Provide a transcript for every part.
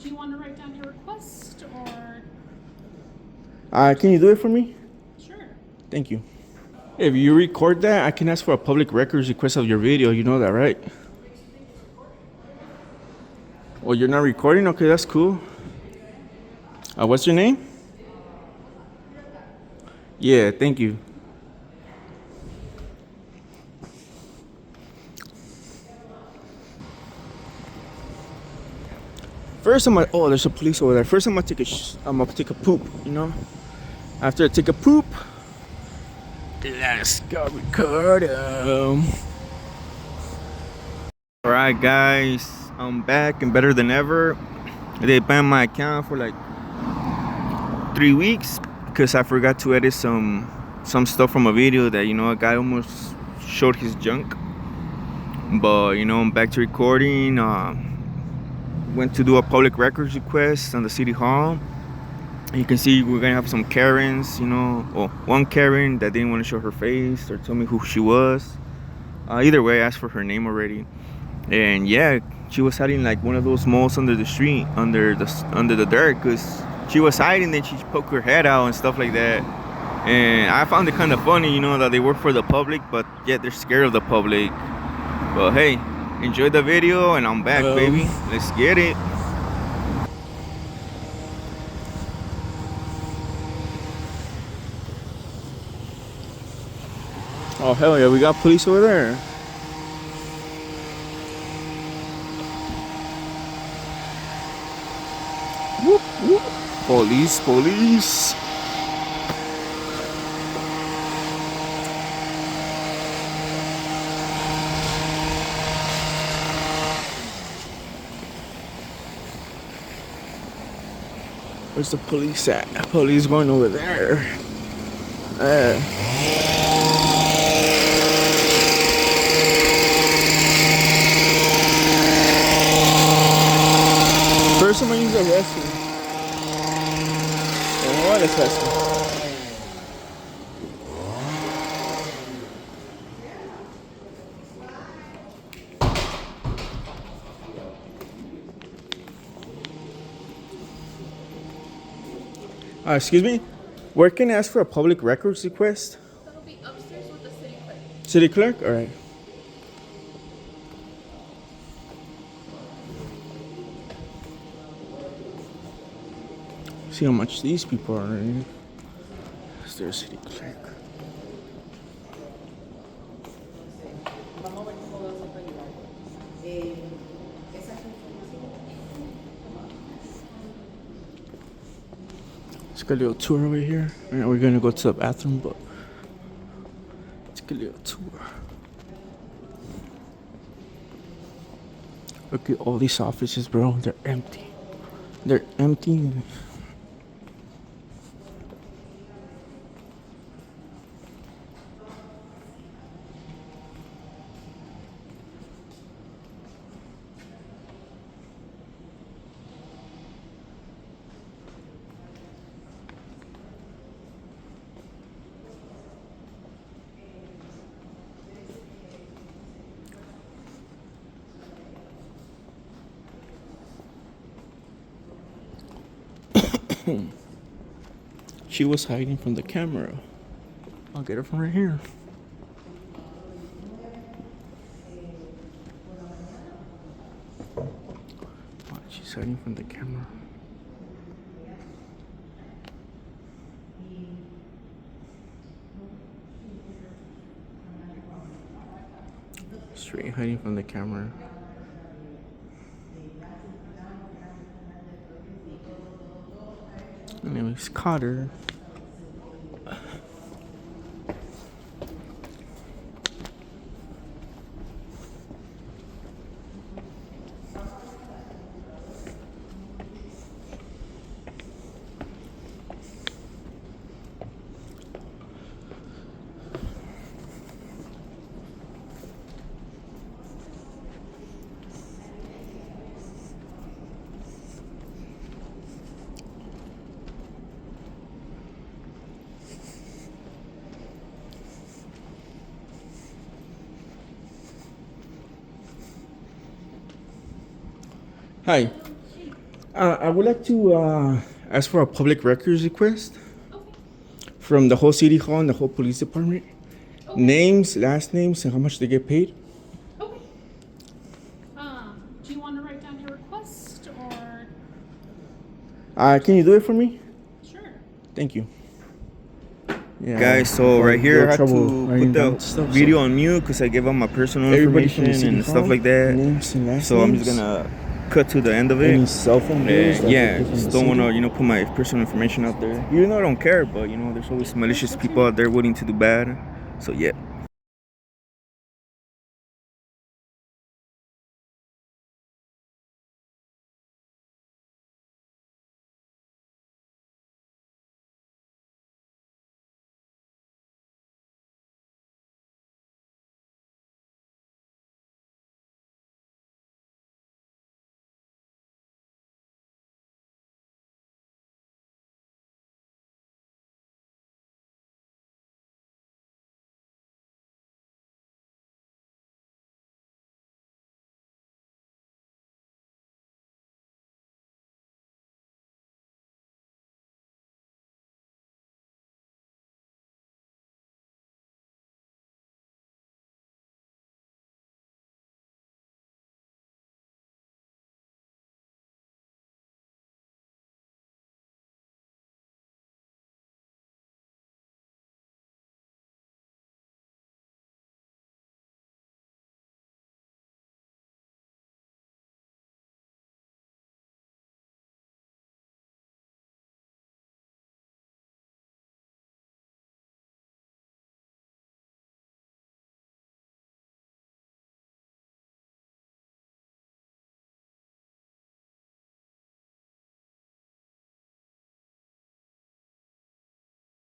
Do you want to write down your request or? Can you do it for me? Sure. Thank you. If you record that, I can ask for a public records request of your video. You know that, right? Well, you're not recording? Okay, that's cool. What's your name? Yeah, thank you. First, oh, there's a police over there. First, I'm gonna take a poop. You know. After I take a poop, let's go record 'em. All right, guys, I'm back and better than ever. They banned my account for like 3 weeks because I forgot to edit some stuff from a video that a guy almost showed his junk. But I'm back to recording. Went to do a public records request on the city hall. You can see we're gonna have some Karens, well, one Karen that didn't want to show her face or tell me who she was. Either way, I asked for her name already, and yeah, she was hiding like one of those moles under the street, under the dirt, because she was hiding. Then she poked her head out and stuff like that. And I found it kind of funny, that they work for the public, but yet they're scared of the public. But hey, enjoy the video, and I'm back, baby. Let's get it. Oh, hell yeah, we got police over there. Whoop, whoop. Police. Where's the police at? Police going over there. First, I'm gonna use the restroom. And what is restroom? Excuse me? Where can I ask for a public records request? That'll be upstairs with the city clerk. City clerk? Alright. See how much these people are in. Is there a city clerk? Let's get a little tour over here. Right, we're gonna go to the bathroom, but let's get a little tour. Look at all these offices, bro. They're empty. They're empty. She was hiding from the camera. I'll get her from right here. Oh, she's hiding from the camera. Straight hiding from the camera. Anyways, caught her. Hi. I would like to ask for a public records request Okay. from the whole city hall and the whole police department. Okay. Names, last names, and how much they get paid. Okay. Do you want to write down your request or? Can you do it for me? Sure. Thank you. Yeah, guys, so right here I had to put the video on mute because I gave out my personal information and stuff like that. So I'm just gonna cut to the end of it. Any cell phone bills? Yeah, just don't want to put my personal information out there. Even though I don't care, but there's always malicious people out there willing to do bad. So yeah.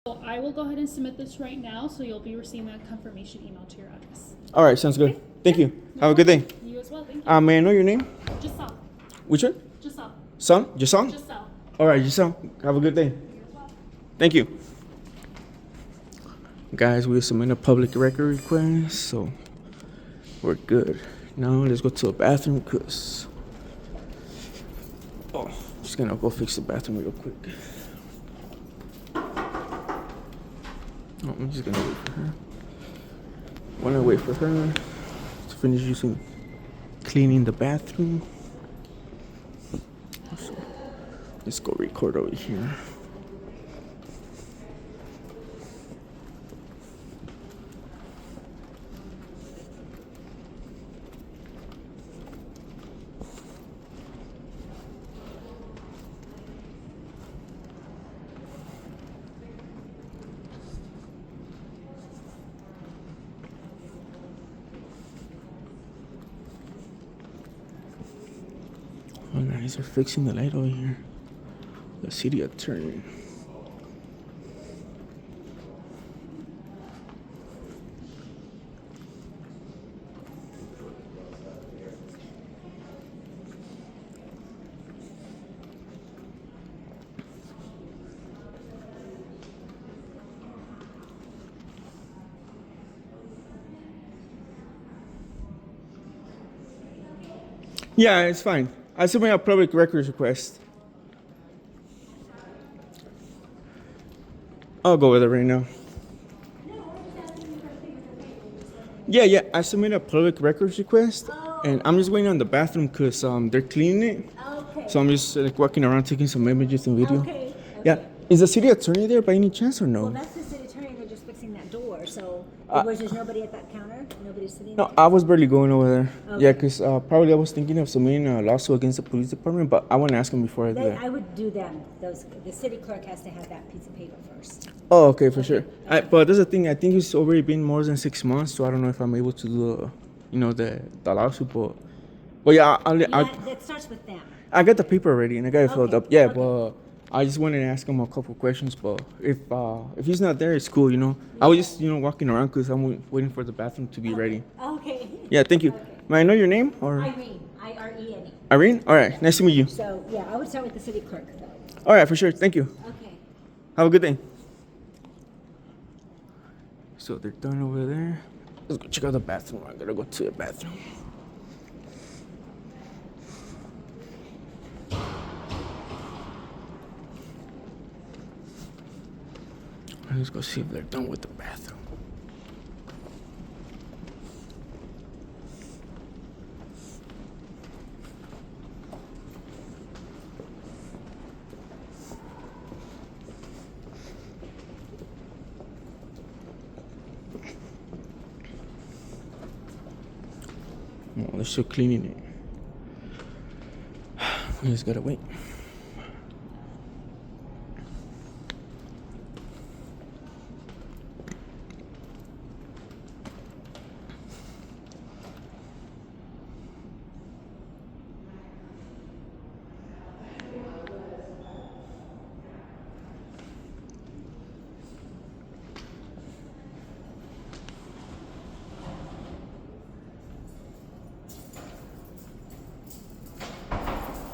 So I will go ahead and submit this right now, so you'll be receiving a confirmation email to your address. All right, sounds good. Thank you. Have a good day. You as well. Thank you. May I know your name? Giselle. Which one? Giselle. Son? Jason? Giselle. All right, Jason. Have a good day. Thank you. Guys, we submitted a public record request, so we're good. Now let's go to the bathroom because just gonna go fix the bathroom real quick. I'm just gonna wait for her. Wanna wait for her to finish cleaning the bathroom. So, let's go record over here. Oh, nice. They're fixing the light over here. The city attorney. Yeah, it's fine. I submit a public records request. I'll go with it right now. Yeah. I submit a public records request, and I'm just waiting on the bathroom because they're cleaning it. Okay. So I'm just walking around taking some images and video. Okay. Yeah. Is the city attorney there by any chance or no? Well, that's the city attorney. They're just fixing that door. So, was there nobody at that counter? Nobody's sitting No, there? I was barely going over there. Okay. Yeah, because probably I was thinking of submitting a lawsuit against the police department, but I want to ask them before I do that. I would do them. The city clerk has to have that piece of paper first. Oh, okay, for sure. But that's the thing. I think it's already been more than 6 months, so I don't know if I'm able to do, the lawsuit. But yeah, That starts with them. I got the paper already and I got it filled Okay, up. Yeah, okay. but I just wanted to ask him a couple questions. But if he's not there, it's cool. I was just walking around because I'm waiting for the bathroom to be ready. Okay. Yeah, thank you. Okay. May I know your name or Irene. Irene. Irene? All right, nice to meet you. So, yeah, I would start with the city clerk, though. All right, for sure. Thank you. Okay. Have a good day. So they're done over there. Let's go check out the bathroom. I gotta go to the bathroom. Let's go see if they're done with the bathroom. Oh, they're still cleaning it. We just gotta wait.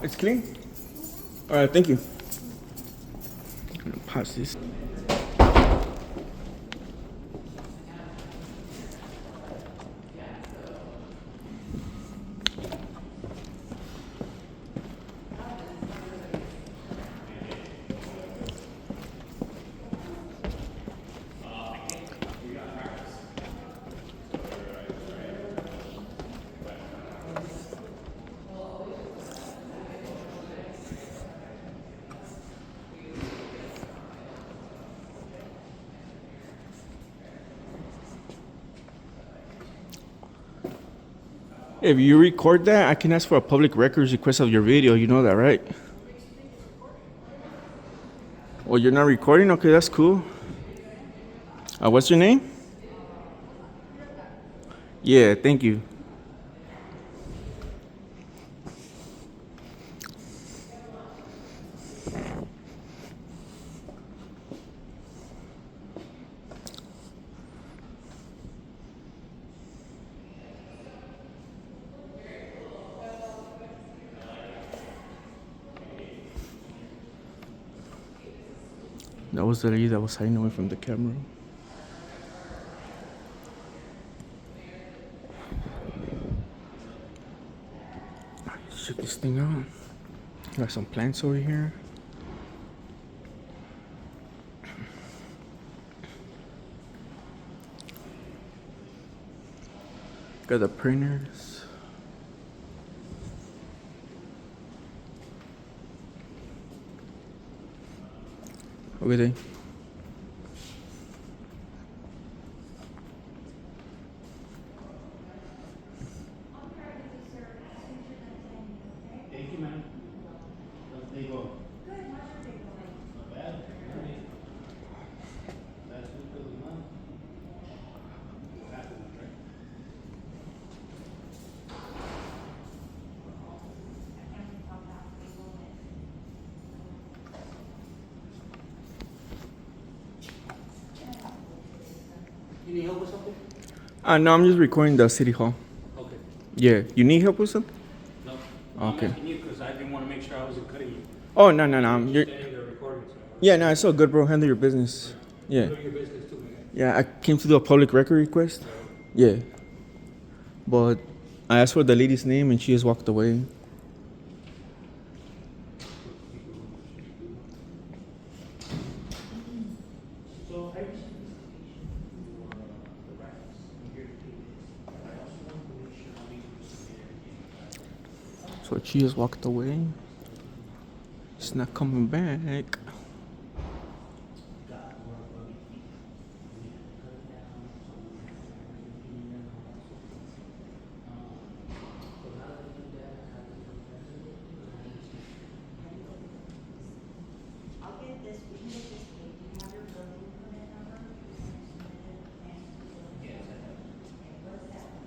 It's clean? All right, thank you. I'm gonna pause this. If you record that, I can ask for a public records request of your video. You know that, right? Well, you're not recording? Okay, that's cool. What's your name? Yeah, thank you. That was the lady that was hiding away from the camera. Check this thing out. Got some plants over here. Got the printers. Okay, then. Thank you, ma'am. How's the day going? Good. How's your day going? Not bad. Last week of the month. What happened, right? You need help with something? No, I'm just recording the city hall. Okay. Yeah, you need help with something? No. Okay. I'm asking you because I didn't want to make sure I wasn't cutting you. Oh, no. You're, Standing there recording. So yeah, no, it's all good, bro. Handle your business. Yeah. do your business too, man. Yeah, I came to do a public record request. Yeah. But I asked for the lady's name and she just walked away. So I received this application for the rights. I'm here to pay this. I also want to make sure we submit everything. So she just walked away. She's not coming back. I'll get this, we can get this paid. Do you have your building permit number? Yes, I have. Okay, what's that one?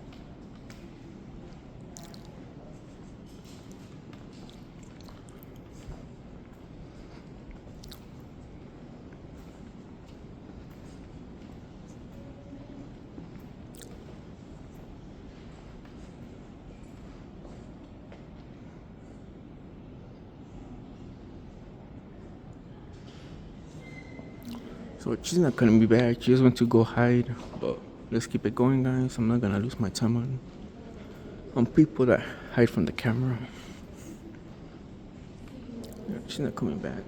So she's not gonna be back. She just went to go hide. But let's keep it going, guys. I'm not gonna lose my time on people that hide from the camera. Yeah, she's not coming back.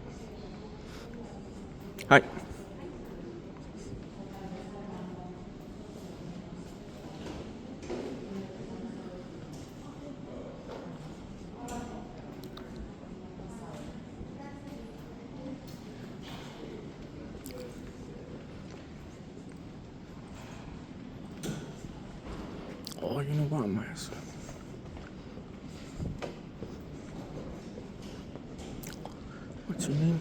Hi. you know what, my ass. What's your name?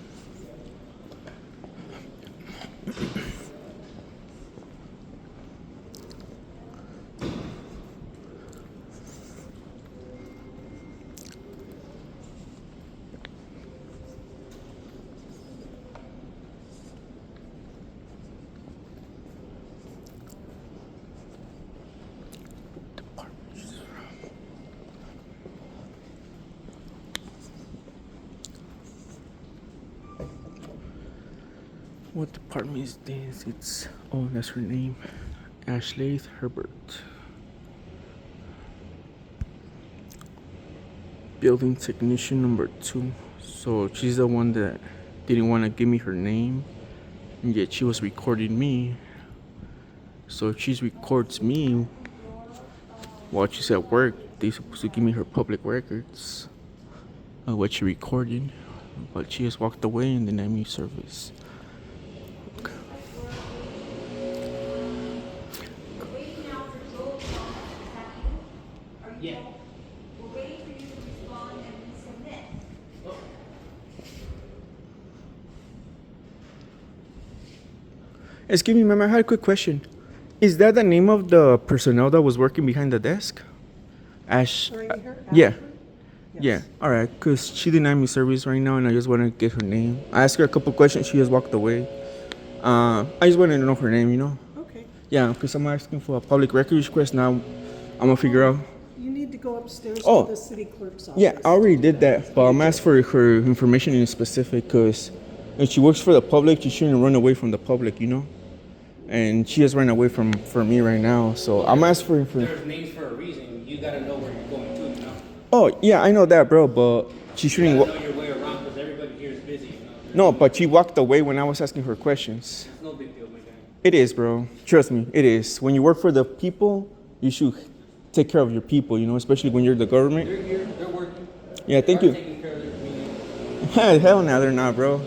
What department is this? It's, oh, that's her name. Ashley Herbert. Building technician number 2. So she's the one that didn't want to give me her name, and yet she was recording me. So if she records me while she's at work, they're supposed to give me her public records of what she recorded. But she just walked away and denied me service. Yeah. We're waiting for you to respond and resubmit. Excuse me, ma'am, I had a quick question. Is that the name of the personnel that was working behind the desk? Ash. Right here? Yeah. Ashley? Yeah. Yes. All right. Because she denied me service right now, and I just want to get her name. I asked her a couple questions. She just walked away. I just wanted to know her name, you know? Okay. Yeah, because I'm asking for a public records request now. I'm going to figure out. You need to go upstairs Oh. to the city clerk's office. Yeah, I already did that, but I'm asking for her information in specific because if she works for the public, she shouldn't run away from the public, you know? And she just ran away from me right now, so I'm asking for. There's names for a reason. You gotta know where you're going to, you know? Oh yeah, I know that, bro, but she shouldn't. You gotta know your way around because everybody here is busy, you know? No, but she walked away when I was asking her questions. It's no big deal, my guy. It is, bro. Trust me, it is. When you work for the people, you should take care of your people, you know, especially when you're the government. They're here, they're working. Yeah, thank They're you. taking care of their community. Hell no, they're not, bro.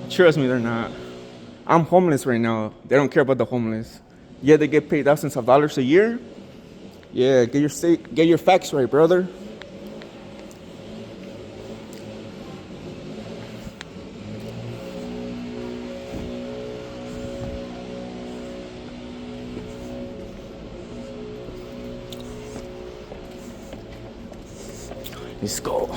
Trust me, they're not. I'm homeless right now. They don't care about the homeless. Yeah, they get paid thousands of dollars a year. Yeah, get your facts right, brother. Let's go.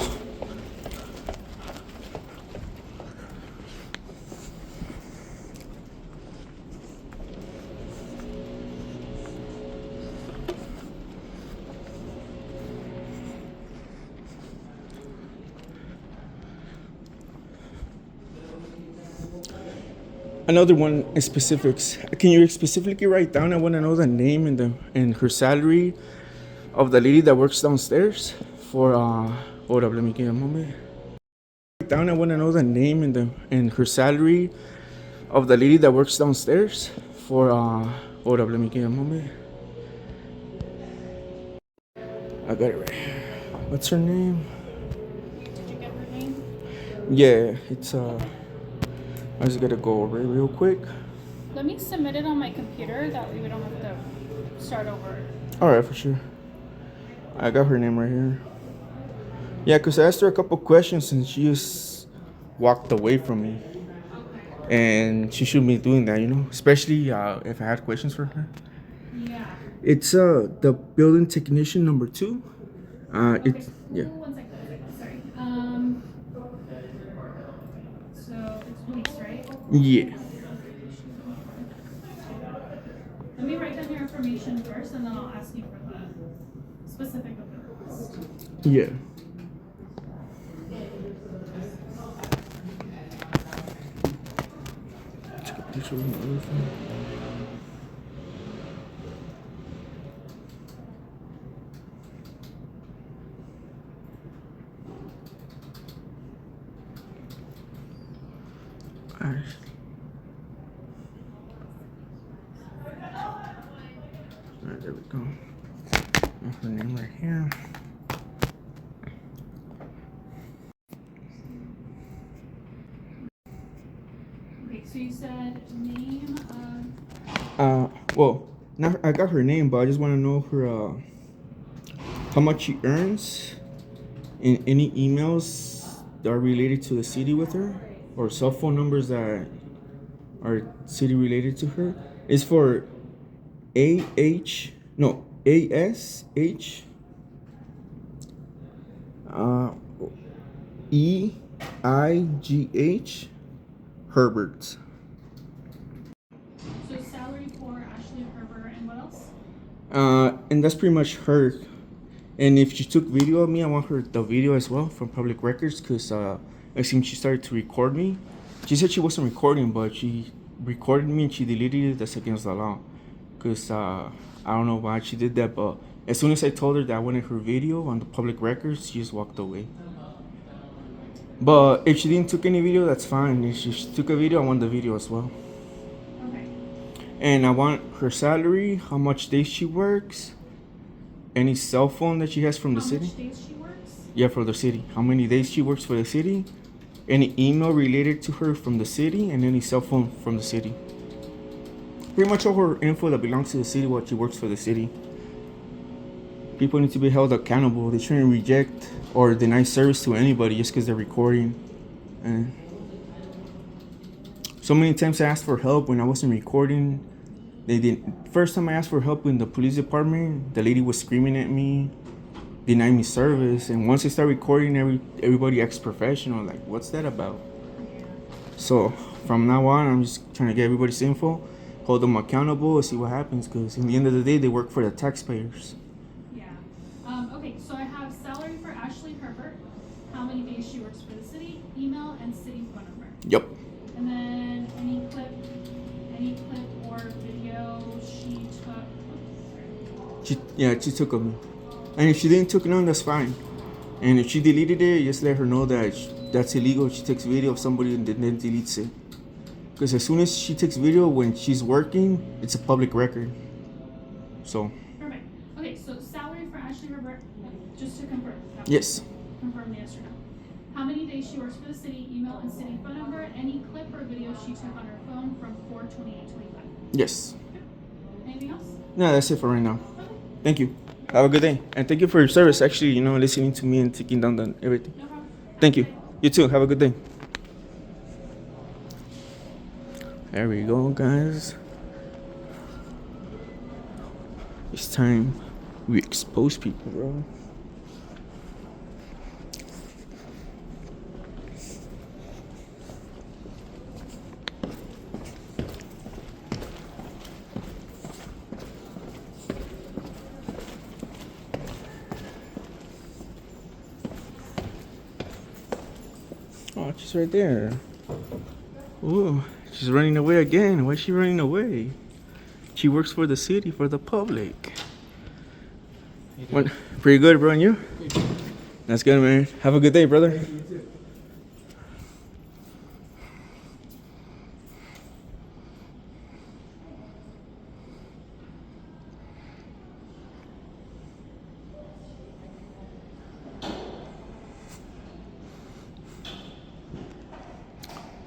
Another one is specifics. Can you specifically write down? I want to know the name and her salary of the lady that works downstairs. For hold up, let me get a moment. Write down. I want to know the name and her salary of the lady that works downstairs. For hold up, let me get a moment. I got it right. What's her name? Did you get her name? Yeah, it's I just gotta go over it real quick. Let me submit it on my computer. That way we don't have to start over. All right, for sure. I got her name right here. Yeah, because I asked her a couple questions and she just walked away from me. And she shouldn't be doing that, you know, especially if I had questions for her. Yeah. It's the building technician number 2. It's yeah. One second. Sorry. So it's police, right? Yeah. Let me write down your information first, and then I'll ask you for the specific of the list. Yeah. Take a picture of my other phone. Alright. Alright, there we go. And her name right here. Okay, so you said name of. Well, now I got her name, but I just want to know how much she earns, and any emails that are related to the city with her, or cell phone numbers that are city related to her. Is for ASH uh, EIGH Herbert. So salary for Ashley Herbert and what else? And that's pretty much her. And if she took video of me, I want her the video as well from public records, because it seems she started to record me. She said she wasn't recording, but she recorded me and she deleted it. That's against the law, because I don't know why she did that. But as soon as I told her that I wanted her video on the public records, she just walked away. But if she didn't took any video, that's fine. If she took a video, I want the video as well. Okay. And I want her salary, how much days she works, any cell phone that she has from the How city. much days she works? Yeah, for the city. How many days she works for the city, any email related to her from the city, and any cell phone from the city. Pretty much all her info that belongs to the city, what she works for the city. People need to be held accountable. They shouldn't reject or deny service to anybody just because they're recording. And so many times I asked for help when I wasn't recording. They didn't. First time I asked for help in the police department, the lady was screaming at me, denying me service. And once I start recording, everybody acts professional. Like, what's that about? So from now on, I'm just trying to get everybody's info, hold them accountable, and see what happens. Because in the end of the day, they work for the taxpayers. Yeah. Okay, so I have salary for Ashley Herbert, how many days she works for the city, email, and city phone number. Yep. And then any clip or video she took. She took them. And if she didn't took none, that's fine. And if she deleted it, just let her know that that's illegal. She takes video of somebody and then deletes it. Because as soon as she takes video when she's working, it's a public record. So. Perfect. Okay, so salary for Ashley Herbert, just to confirm. Yes. Confirm yes or no. How many days she works for the city, email, and city phone number, any clip or video she took on her phone from 4/28/25. Yes. Anything else? No, that's it for right now. Okay, Thank you. Have a good day. And thank you for your service, actually, listening to me and taking down everything. no problem. Thank you. You too. Have a good day. There we go, guys. It's time we expose people, bro. Oh, she's right there. Ooh, she's running away again. Why is she running away? She works for the city, for the public. What? Pretty good, bro. And you? That's good, man. Have a good day, brother.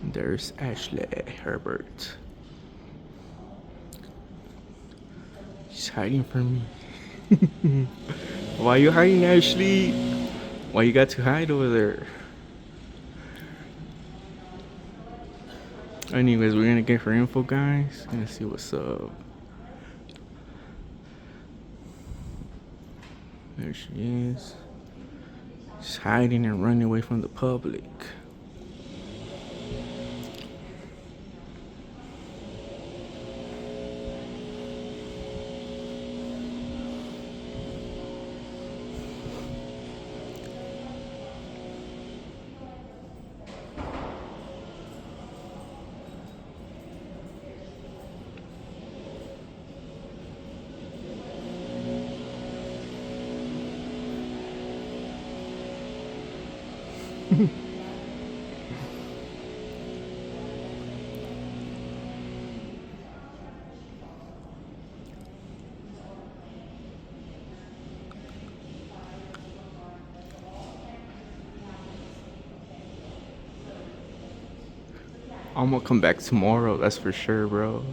There's Ashley Herbert. She's hiding from me. Why you hiding, Ashley? Why you got to hide over there? Anyways, we're gonna get her info, guys. Gonna see what's up. There she is. She's hiding and running away from the public. I'm gonna come back tomorrow, that's for sure, bro.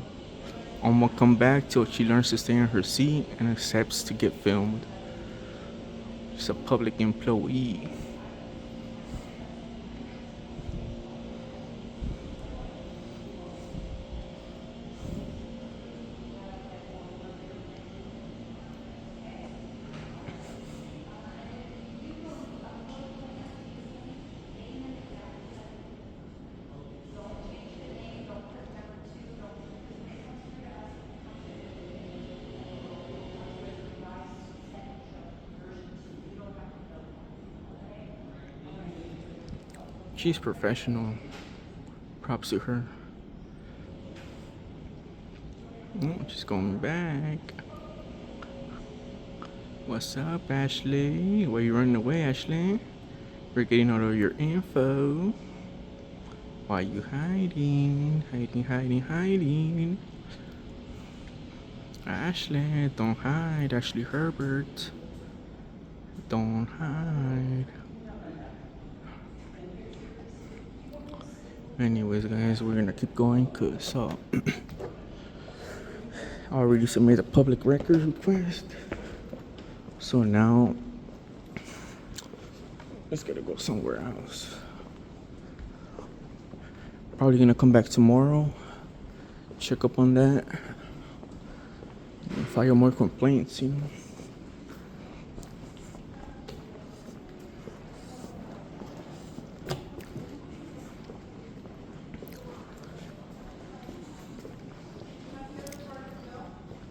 I'm gonna come back till she learns to stay in her seat and accepts to get filmed. She's a public employee. She's professional. Props to her. Oh, she's going back. What's up, Ashley? Why you running away, Ashley? We're getting all of your info. Why you hiding? Hiding. Ashley, don't hide. Ashley Herbert. Don't hide. Anyways, guys, we're gonna keep going because I already submitted a public records request. So now, let's gotta go somewhere else. Probably gonna come back tomorrow, check up on that, and file more complaints, you know.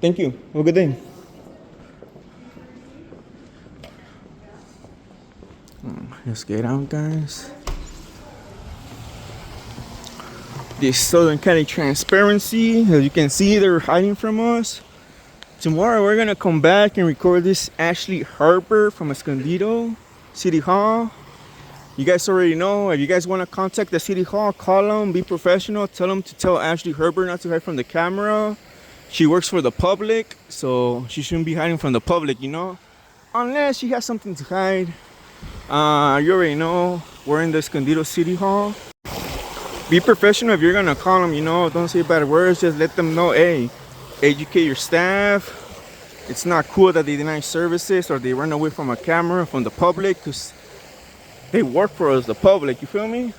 Thank you. Have a good day. Let's get out, guys. This Southern Cali transparency, as you can see, they're hiding from us. Tomorrow we're gonna come back and record this Ashley Herbert from Escondido City Hall. You guys already know. If you guys want to contact the City Hall, call them, be professional, tell them to tell Ashley Herbert not to hide from the camera. She works for the public, so she shouldn't be hiding from the public, you know? Unless she has something to hide. You already know, we're in the Escondido City Hall. Be professional if you're gonna call them, you know? Don't say bad words, just let them know, hey, educate your staff. It's not cool that they deny services or they run away from a camera, from the public, because they work for us, the public, you feel me?